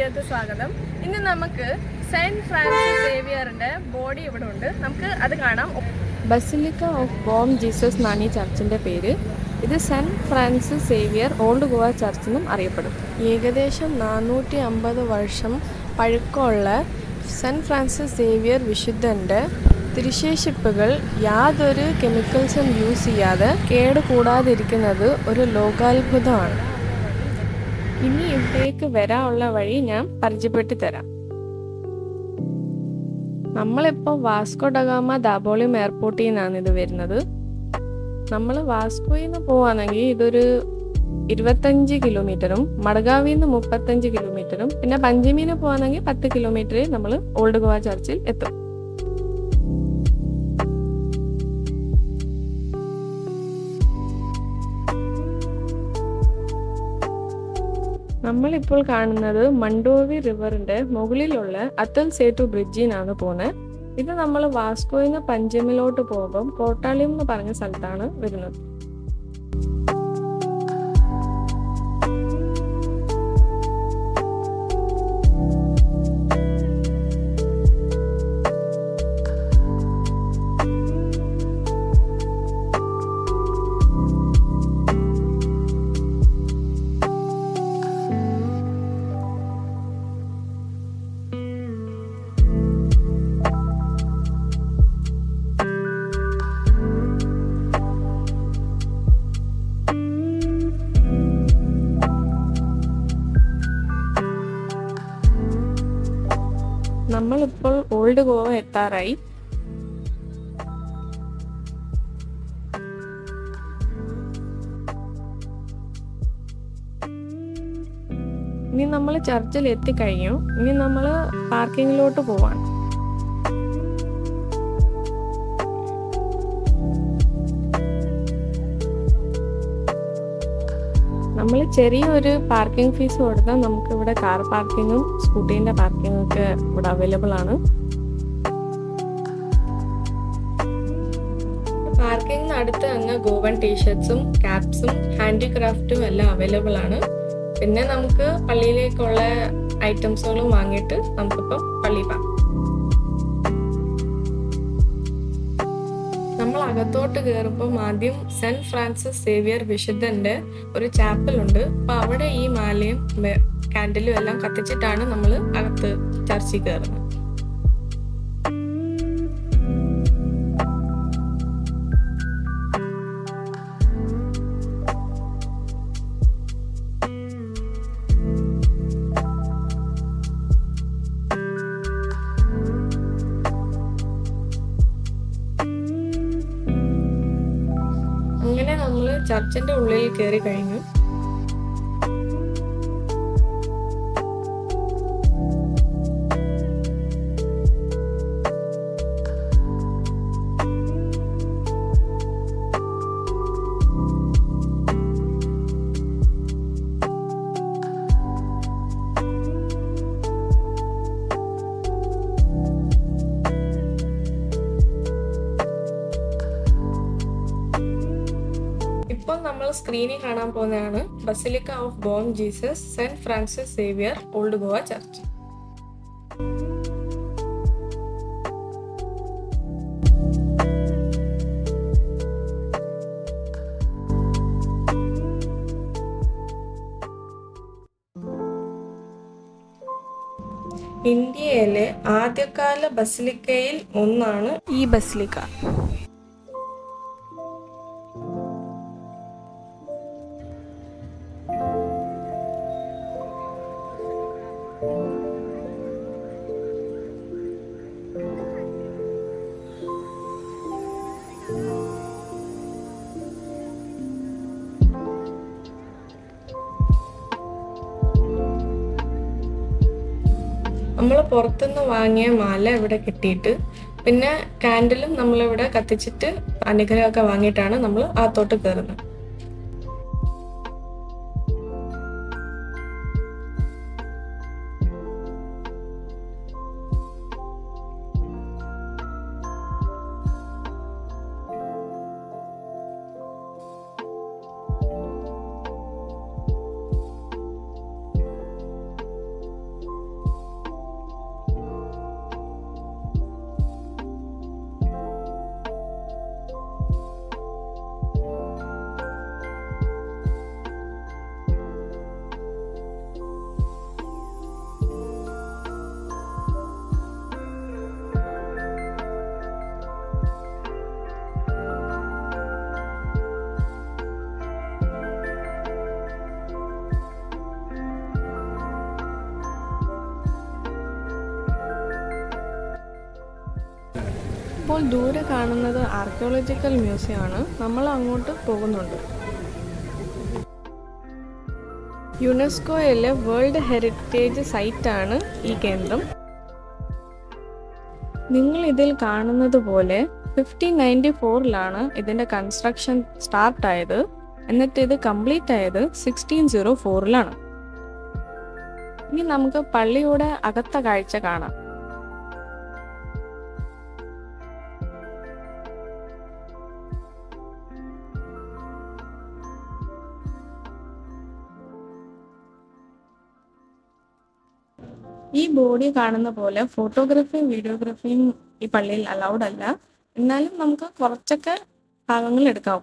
വീഡിയോക്ക് സ്വാഗതം. ഇന്ന് നമുക്ക് സെന്റ് ഫ്രാൻസിസ് സേവിയറിന്റെ ബോഡി ഇവിടെ ഉണ്ട്. നമുക്ക് അത് കാണാം. ബസിലിക്ക ഓഫ് ബോം ജീസസ് എന്നാണ് ഈ ചർച്ചിൻ്റെ പേര്. ഇത് saint Francis Xavier old Goa church എന്നും അറിയപ്പെടും. ഏകദേശം 450 വർഷം പഴക്കമുള്ള സെന്റ് ഫ്രാൻസിസ് സേവിയർ വിശുദ്ധൻ്റെ തിരുശേഷിപ്പുകൾ യാതൊരു കെമിക്കൽസും യൂസ് ചെയ്യാതെ കേടുകൂടാതിരിക്കുന്നത് ഒരു ലോകാത്ഭുതമാണ്. ഇനി ഇവിടേക്ക് വരാനുള്ള വഴി ഞാൻ പരിചയപ്പെടുത്തി തരാം. നമ്മളിപ്പോൾ വാസ്കോ ഡഗാമ ദാബോളിം എയർപോർട്ടിൽ നിന്നാണ് ഇത് വരുന്നത്. നമ്മൾ വാസ്കോയിൽ നിന്ന് പോവാണെങ്കിൽ ഇതൊരു 25 കിലോമീറ്ററും മഡഗാവിൽ നിന്ന് 35 കിലോമീറ്ററും പിന്നെ പഞ്ചമിന് പോവാണെങ്കിൽ 10 കിലോമീറ്ററിൽ നമ്മൾ ഓൾഡ് ഗോവ ചർച്ചിൽ എത്തും. നമ്മളിപ്പോൾ കാണുന്നത് മണ്ടോവി റിവറിന്റെ മുകളിലുള്ള അത്തൽ സേതു ബ്രിഡ്ജിനാണ് പോകുന്നത്. ഇത് നമ്മൾ വാസ്കോയിൽ നിന്ന് പഞ്ചമിലോട്ട് പോകുമ്പം കോട്ടാളിയം എന്ന് പറഞ്ഞ സ്ഥലത്താണ് വരുന്നത്. നമ്മളിപ്പോൾ ഓൾഡ് ഗോവ എത്താറായി. ഇനി നമ്മൾ ചർച്ചിൽ എത്തിക്കഴിഞ്ഞു. ഇനി നമ്മൾ പാർക്കിങ്ങിലോട്ട് പോവാണ്. നമ്മൾ ചെറിയൊരു പാർക്കിംഗ് ഫീസ് കൊടുത്താൽ നമുക്ക് ഇവിടെ കാർ പാർക്കിങ്ങും സ്കൂട്ടീൻ്റെ പാർക്കിങ്ങും ഒക്കെ ഇവിടെ അവൈലബിൾ ആണ്. പാർക്കിങ്ങിന് അടുത്ത് തന്നെ ഗോവൻ ടീഷർട്ട്സും ക്യാപ്സും ഹാൻഡിക്രാഫ്റ്റും എല്ലാം അവൈലബിൾ ആണ്. പിന്നെ നമുക്ക് പള്ളിയിലേക്കുള്ള ഐറ്റംസുകളും വാങ്ങിയിട്ട് നമുക്കിപ്പം പള്ളിയിൽ പോകാം. നമ്മൾ അകത്തോട്ട് കയറുമ്പോൾ ആദ്യം സെന്റ് ഫ്രാൻസിസ് സേവിയർ വിശുദ്ധന്റെ ഒരു ചാപ്പൽ ഉണ്ട്. അപ്പൊ അവിടെ ഈ മാലയും കാൻഡിലും എല്ലാം കത്തിച്ചിട്ടാണ് നമ്മൾ അകത്ത് ചർച്ചിൽ കയറുന്നത്. അങ്ങനെ നമ്മൾ ചർച്ചിന്റെ ഉള്ളിൽ കയറി കഴിഞ്ഞു. ഇപ്പോൾ നമ്മൾ സ്ക്രീനിൽ കാണാൻ പോകുന്നതാണ് basilica of Bom Jesus saint Francis Xavier old Goa church. ഇന്ത്യയിലെ ആദ്യകാല ബസിലിക്കയിൽ ഒന്നാണ് ഈ ബസിലിക്ക. നമ്മൾ പുറത്തുനിന്ന് വാങ്ങിയ മാല ഇവിടെ കിട്ടിയിട്ട് പിന്നെ കാൻഡിലും നമ്മളിവിടെ കത്തിച്ചിട്ട് അനുഗ്രഹമൊക്കെ വാങ്ങിയിട്ടാണ് നമ്മൾ അകത്തോട്ട് കയറുന്നത്. ഇപ്പോൾ ദൂരെ കാണുന്നത് ആർക്കിയോളജിക്കൽ മ്യൂസിയം ആണ്. നമ്മൾ അങ്ങോട്ട് പോകുന്നുണ്ട്. യുനെസ്കോയിലെ വേൾഡ് ഹെറിറ്റേജ് സൈറ്റാണ് ഈ കേന്ദ്രം. നിങ്ങൾ ഇതിൽ കാണുന്നത് പോലെ 1594 ഇതിൻ്റെ കൺസ്ട്രക്ഷൻ സ്റ്റാർട്ട് ആയത്. എന്നിട്ട് ഇത് കംപ്ലീറ്റ് ആയത് 1604. ഇനി നമുക്ക് പള്ളിയുടെ അകത്ത കാഴ്ച കാണാം. ഈ ബോഡി കാണുന്ന പോലെ ഫോട്ടോഗ്രാഫിയും വീഡിയോഗ്രാഫിയും ഈ പള്ളിയിൽ അലൗഡ് അല്ല. എന്നാലും നമുക്ക് കുറച്ചൊക്കെ ഭാഗങ്ങൾ എടുക്കാം.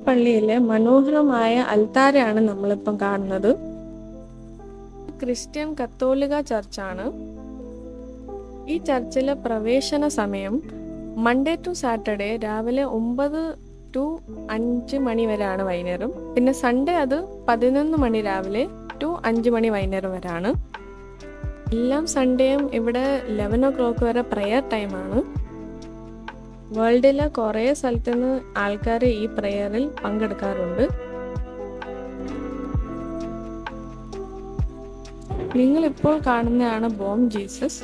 പള്ളിയിലെ മനോഹരമായ അൽത്താരയാണ് നമ്മളിപ്പം കാണുന്നത്. ക്രിസ്ത്യൻ കത്തോലിക്ക ചർച്ചാണ്. ഈ ചർച്ചിലെ പ്രവേശന സമയം മൺഡേ ടു സാറ്റർഡേ രാവിലെ 9 to 5 മണി വരെയാണ് വൈകുന്നേരം. പിന്നെ സൺഡേ അത് 11 മണി രാവിലെ ടു 5 മണി വൈകുന്നേരം വരെയാണ്. എല്ലാം സൺഡേയും ഇവിടെ 11 o'clock വരെ പ്രെയർ ടൈമാണ്. വേൾഡിലെ കുറേ സ്ഥലത്തു നിന്ന് ആൾക്കാർ ഈ പ്രെയറിൽ പങ്കെടുക്കാറുണ്ട്. നിങ്ങളിപ്പോൾ കാണുന്നതാണ് ബോം ജീസസ്.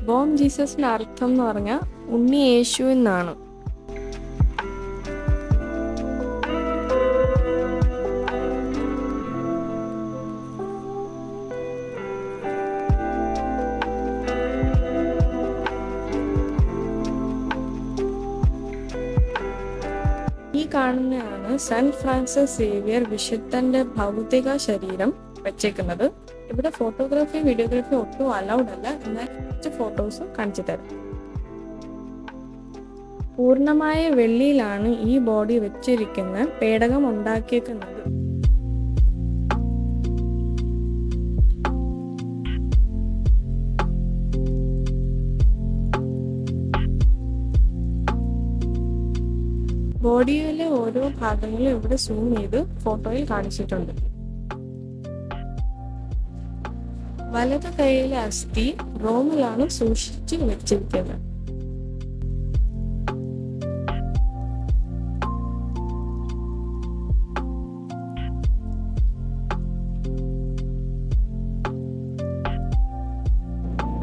ബോം ജീസസിന്റെ അർത്ഥം എന്ന് പറഞ്ഞാൽ ഉണ്ണി യേശു എന്നാണ്. ഈ കാണുന്നതാണ് സെന്റ് ഫ്രാൻസിസ് സേവിയർ വിശുദ്ധന്റെ ഭൗതിക ശരീരം വെച്ചേക്കുന്നത്. ഇവിടെ ഫോട്ടോഗ്രാഫി വീഡിയോഗ്രാഫി ഒട്ടും അലൗഡ് അല്ല. എന്നാൽ കുറച്ച് ഫോട്ടോസ് കാണിച്ചു തരാം. പൂർണ്ണമായ വെള്ളിയിലാണ് ഈ ബോഡി വെച്ചിരിക്കുന്ന പേടകം ഉണ്ടാക്കിയേക്കുന്നത്. ബോഡിയിലെ ഓരോ ഭാഗങ്ങളും ഇവിടെ സൂം ചെയ്ത് ഫോട്ടോയിൽ കാണിച്ചിട്ടുണ്ട്. വലത് കൈയിലെ അസ്ഥി റോമിലാണ് സൂക്ഷിച്ചു വെച്ചിരിക്കുന്നത്.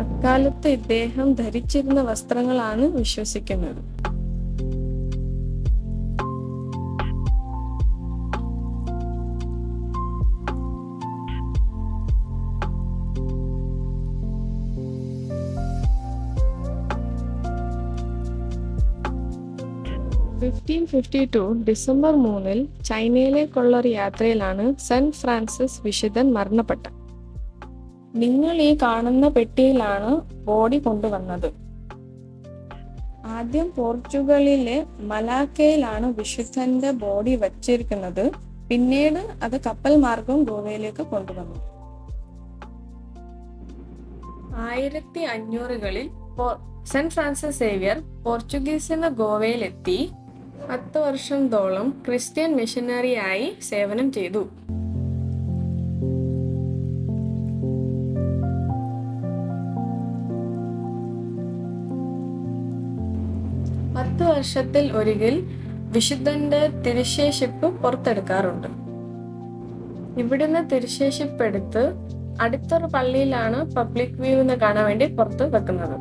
അക്കാലത്ത് ഇദ്ദേഹം ധരിച്ചിരുന്ന വസ്ത്രങ്ങളാണ് വിശ്വസിക്കുന്നത്. ഡിസംബർ 3 ചൈനയിലേക്കുള്ളൊരു യാത്രയിലാണ് സെന്റ് ഫ്രാൻസിസ് വിശുദ്ധൻ മരണപ്പെട്ടത്. നിങ്ങൾ ഈ കാണുന്ന പെട്ടിയിലാണ് ബോഡി കൊണ്ടുവന്നത്. ആദ്യം പോർച്ചുഗലിലെ മലാക്കയിലാണ് വിശുദ്ധന്റെ ബോഡി വച്ചിരിക്കുന്നത്. പിന്നീട് അത് കപ്പൽ മാർഗം ഗോവയിലേക്ക് കൊണ്ടുവന്നു. 1500-കളിൽ സെന്റ് ഫ്രാൻസിസ് സേവിയർ പോർച്ചുഗീസിന് ഗോവയിലെത്തി 10 വർഷത്തോളം ക്രിസ്ത്യൻ മിഷനറിയായി സേവനം ചെയ്തു. വർഷത്തിൽ ഒരിക്കൽ വിശുദ്ധന്റെ തിരുശേഷിപ്പ് പുറത്തെടുക്കാറുണ്ട്. ഇവിടുന്ന് തിരുശേഷിപ്പ് എടുത്ത് അടുത്തൊരു പള്ളിയിലാണ് പബ്ലിക് വ്യൂ കാണാൻ വേണ്ടി പുറത്ത് വെക്കുന്നത്.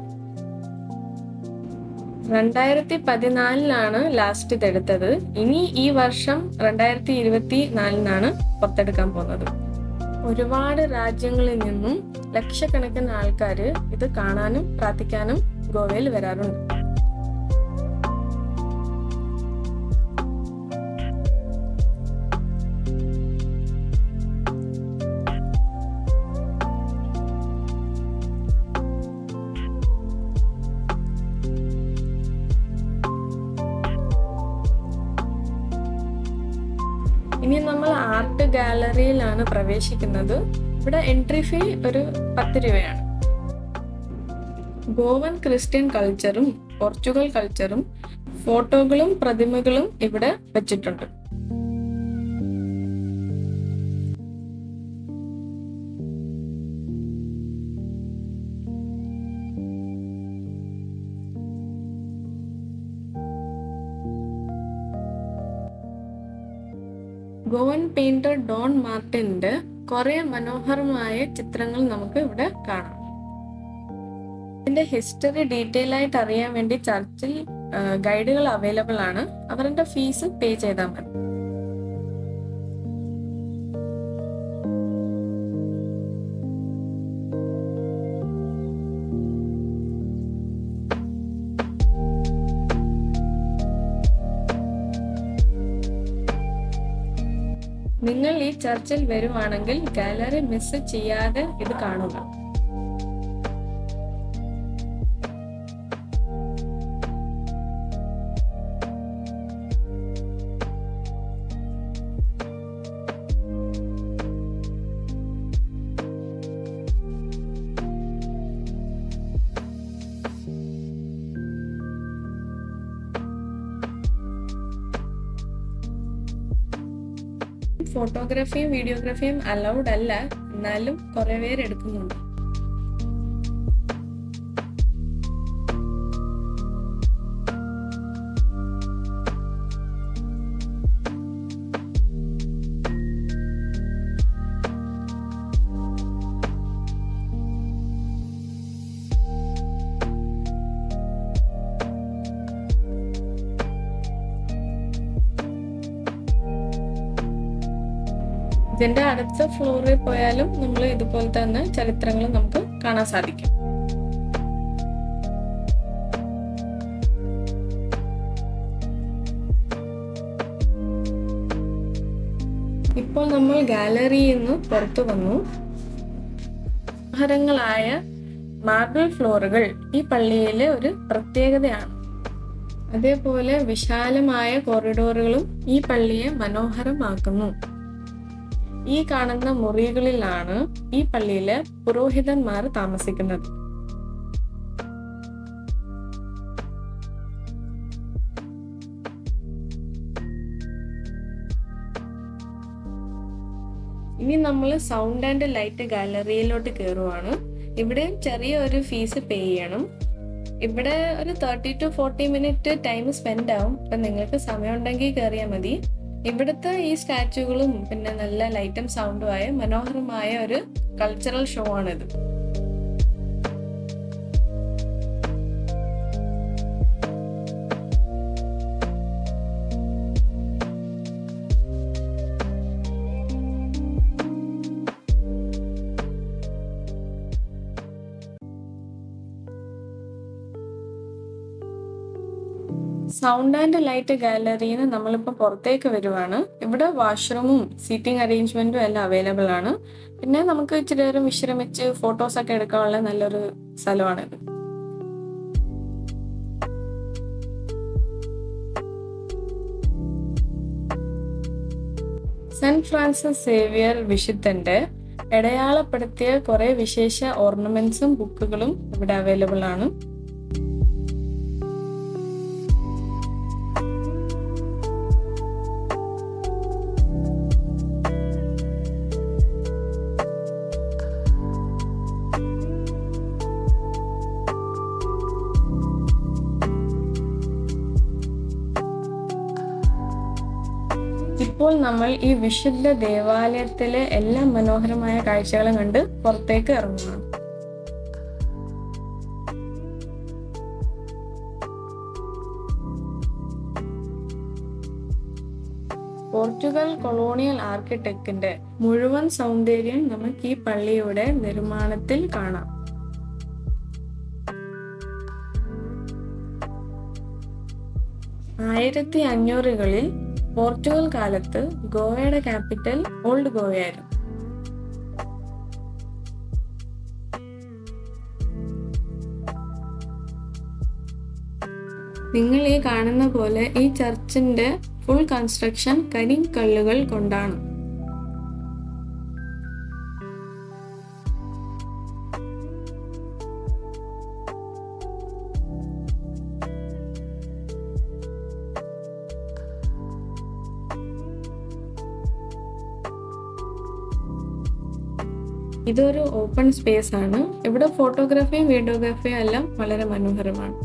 2014 ലാസ്റ്റ് ഇതെടുത്തത്. ഇനി ഈ വർഷം 2024 പുറത്തെടുക്കാൻ പോകുന്നത്. ഒരുപാട് രാജ്യങ്ങളിൽ നിന്നും ലക്ഷക്കണക്കിന് ആൾക്കാർ ഇത് കാണാനും പ്രാർത്ഥിക്കാനും ഗോവയിൽ വരാറുണ്ട്. ഇനി നമ്മൾ ആർട്ട് ഗാലറിയിലാണ് പ്രവേശിക്കുന്നത്. ഇവിടെ എൻട്രി ഫീ ഒരു 10 രൂപയാണ്. ഗോവൻ ക്രിസ്ത്യൻ കൾച്ചറും പോർച്ചുഗൽ കൾച്ചറും ഫോട്ടോകളും പ്രതിമകളും ഇവിടെ വെച്ചിട്ടുണ്ട്. ഗോവൻ പെയിന്റർ ഡോൺ മാർട്ടിന്റെ കുറെ മനോഹരമായ ചിത്രങ്ങൾ നമുക്ക് ഇവിടെ കാണാം. ഇതിന്റെ ഹിസ്റ്ററി ഡീറ്റെയിൽ ആയിട്ട് അറിയാൻ വേണ്ടി ചർച്ചിൽ ഗൈഡുകൾ അവൈലബിൾ ആണ്. അവരുടെ ഫീസ് പേ ചെയ്താൽ മതി. നിങ്ങൾ ഈ ചർച്ചിൽ വരുവാണെങ്കിൽ ഗാലറി മിസ് ചെയ്യാതെ ഇത് കാണുക. ഫോട്ടോഗ്രാഫിയും വീഡിയോഗ്രാഫിയും അലൗഡ് അല്ല, എന്നാലും കുറെ പേര് എടുക്കുന്നുണ്ട്. ഇതിന്റെ അടുത്ത ഫ്ലോറിൽ പോയാലും നമ്മൾ ഇതുപോലെ തന്നെ ചരിത്രങ്ങൾ നമുക്ക് കാണാൻ സാധിക്കും. ഇപ്പോൾ നമ്മൾ ഗാലറിയിൽ നിന്ന് പുറത്തു വന്നു. മനോഹരങ്ങളായ മാർബിൾ ഫ്ലോറുകൾ ഈ പള്ളിയിലെ ഒരു പ്രത്യേകതയാണ്. അതേപോലെ വിശാലമായ കോറിഡോറുകളും ഈ പള്ളിയെ മനോഹരമാക്കുന്നു. ഈ കാണുന്ന മുറികളിലാണ് ഈ പള്ളിയിലെ പുരോഹിതന്മാർ താമസിക്കുന്നത്. ഇനി നമ്മൾ സൗണ്ട് ആൻഡ് ലൈറ്റ് ഗാലറിയിലോട്ട് കയറുവാണ്. ഇവിടെയും ചെറിയ ഒരു ഫീസ് പേ ചെയ്യണം. ഇവിടെ ഒരു 30 to 40 മിനിറ്റ് ടൈം സ്പെൻഡ് ആവും. അപ്പൊ നിങ്ങൾക്ക് സമയം ഉണ്ടെങ്കിൽ കയറിയാൽ മതി. ഇവിടുത്തെ ഈ സ്റ്റാച്ചുകളും പിന്നെ നല്ല ലൈറ്റും സൗണ്ടുമായ മനോഹരമായ ഒരു കൾച്ചറൽ ഷോ ആണിത്. സൗണ്ട് ആൻഡ് ലൈറ്റ് ഗാലറിയിൽ നിന്ന് നമ്മളിപ്പോൾ പുറത്തേക്ക് വരുവാണ്. ഇവിടെ വാഷ്റൂമും സീറ്റിംഗ് അറേഞ്ച്മെന്റും എല്ലാം അവൈലബിൾ ആണ്. പിന്നെ നമുക്ക് ഇച്ചിരി നേരം വിശ്രമിച്ച് ഫോട്ടോസ് ഒക്കെ എടുക്കാനുള്ള നല്ലൊരു സ്ഥലമാണിത്. സെന്റ് ഫ്രാൻസിസ് സേവിയർ വിശുദ്ധന്റെ അടയാളപ്പെടുത്തിയ കുറെ വിശേഷ ഓർണമെന്റ്സും ബുക്കുകളും ഇവിടെ അവൈലബിൾ ആണ്. ഇപ്പോൾ നമ്മൾ ഈ വിശുദ്ധ ദേവാലയത്തിലെ എല്ലാ മനോഹരമായ കാഴ്ചകളും കണ്ട് പുറത്തേക്ക് ഇറങ്ങുകയാണ്. പോർച്ചുഗൽ കൊളോണിയൽ ആർക്കിടെക്റ്റിന്റെ മുഴുവൻ സൗന്ദര്യം നമുക്ക് ഈ പള്ളിയുടെ നിർമ്മാണത്തിൽ കാണാം. ആയിരത്തി 1500കളിൽ പോർച്ചുഗൽ കാലത്ത് ഗോവയുടെ ക്യാപിറ്റൽ ഓൾഡ് ഗോവയായിരുന്നു. നിങ്ങൾ ഈ കാണുന്ന പോലെ ഈ ചർച്ചിന്റെ ഫുൾ കൺസ്ട്രക്ഷൻ കരിങ്കല്ലുകൾ കൊണ്ടാണ്. ഇതൊരു ഓപ്പൺ സ്പേസ് ആണ്. ഇവിടെ ഫോട്ടോഗ്രാഫിയും വീഡിയോഗ്രാഫിയും എല്ലാം വളരെ മനോഹരമാണ്.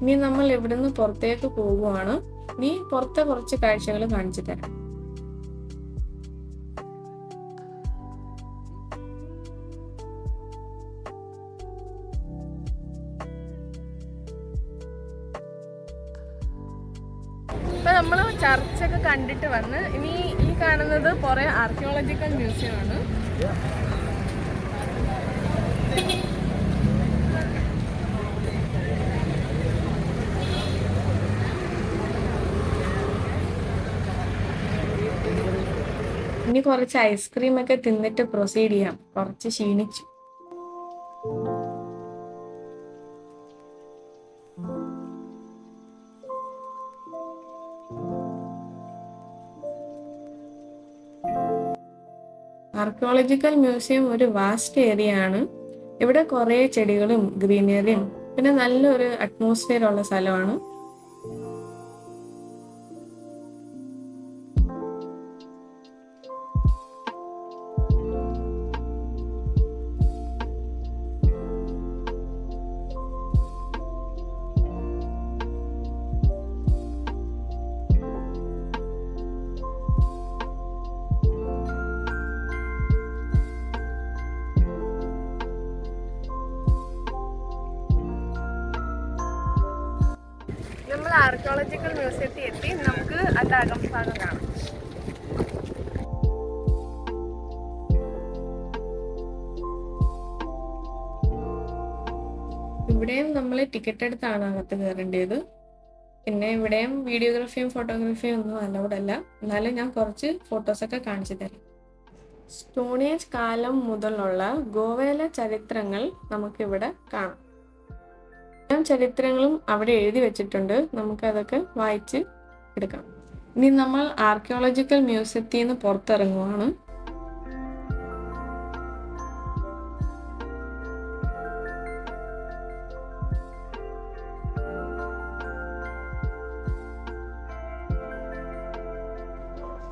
ഇനി നമ്മൾ ഇവിടുന്ന് പുറത്തേക്ക് പോവുകയാണ്. ഇനി പുറത്തെ കുറച്ച് കാഴ്ചകൾ കാണിച്ചു തരാം. ഇപ്പൊ നമ്മള് ചർച്ചൊക്കെ കണ്ടിട്ട് വന്ന് ഇനി ഈ കാണുന്നത് കുറെ ആർക്കിയോളജിക്കൽ മ്യൂസിയം ആണ്. ഇനി കുറച്ച് ഐസ്ക്രീം ഒക്കെ തിന്നിട്ട് പ്രൊസീഡ് ചെയ്യാം. കുറച്ച് ക്ഷീണിച്ചു. ആർക്കിയോളജിക്കൽ മ്യൂസിയം ഒരു വാസ്റ്റ് ഏരിയ ആണ്. ഇവിടെ കുറേ ചെടികളും ഗ്രീനറിയും പിന്നെ നല്ലൊരു അറ്റ്മോസ്ഫിയർ ഉള്ള സ്ഥലമാണ്. നമ്മൾ ആർക്കിയോളജിക്കൽ മ്യൂസിയത്തിൽ എത്തി. നമുക്ക് അതിന്റെ അകംഭാഗം കാണാം. ഇവിടെയും നമ്മൾ ടിക്കറ്റ് എടുത്താണ് അകത്ത് കയറേണ്ടത്. പിന്നെ ഇവിടെയും വീഡിയോഗ്രാഫിയും ഫോട്ടോഗ്രാഫിയും ഒന്നും അലൗഡ് അല്ല. എന്നാലും ഞാൻ കുറച്ച് ഫോട്ടോസൊക്കെ കാണിച്ചു തരാം. സ്റ്റോൺ ഏജ് കാലം മുതലുള്ള ഗോവയിലെ ചരിത്രങ്ങൾ നമുക്കിവിടെ കാണാം. ചരിത്രങ്ങളും അവിടെ എഴുതി വെച്ചിട്ടുണ്ട്. നമുക്കതൊക്കെ വായിച്ച് എടുക്കാം. ഇനി നമ്മൾ ആർക്കിയോളജിക്കൽ മ്യൂസിയത്തിൽ നിന്ന് പുറത്തിറങ്ങുവാണ്.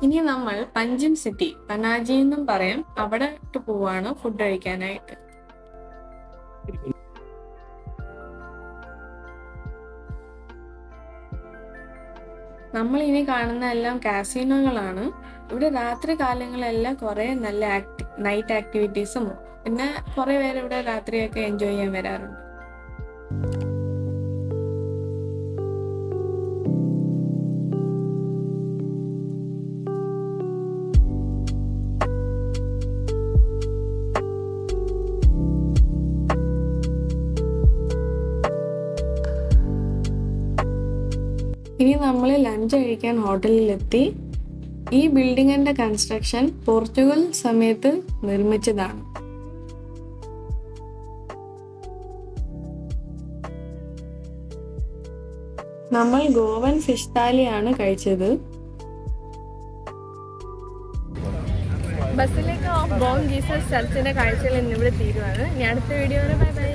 ഇനി നമ്മൾ പഞ്ചിം സിറ്റി, പനാജി എന്നും പറയാം, അവിടെ പോവാണ് ഫുഡ് കഴിക്കാനായിട്ട്. നമ്മൾ ഇനി കാണുന്ന എല്ലാം കാസിനോകളാണ്. ഇവിടെ രാത്രി കാലങ്ങളെല്ലാം കുറെ നല്ല നൈറ്റ് ആക്ടിവിറ്റീസും പിന്നെ കുറെ പേര് ഇവിടെ രാത്രിയൊക്കെ എൻജോയ് ചെയ്യാൻ വരാറുണ്ട്. ഇനി നമ്മൾ ലഞ്ച് കഴിക്കാൻ ഹോട്ടലിലെത്തി. ഈ ബിൽഡിങ്ങിന്റെ കൺസ്ട്രക്ഷൻ പോർച്ചുഗൽ സമയത്ത് നിർമ്മിച്ചതാണ്. നമ്മൾ ഗോവൻ ഫിഷ് താലിയാണ് കഴിച്ചത്. ബസിലിക്ക ഓഫ് ബോം ജീസസ് ചർച്ചിന്റെ കാഴ്ചകൾ ഇന്നിവിടെ തീരുവാണ്. ഇനി അടുത്ത വീഡിയോയിൽ ബൈ ബൈ.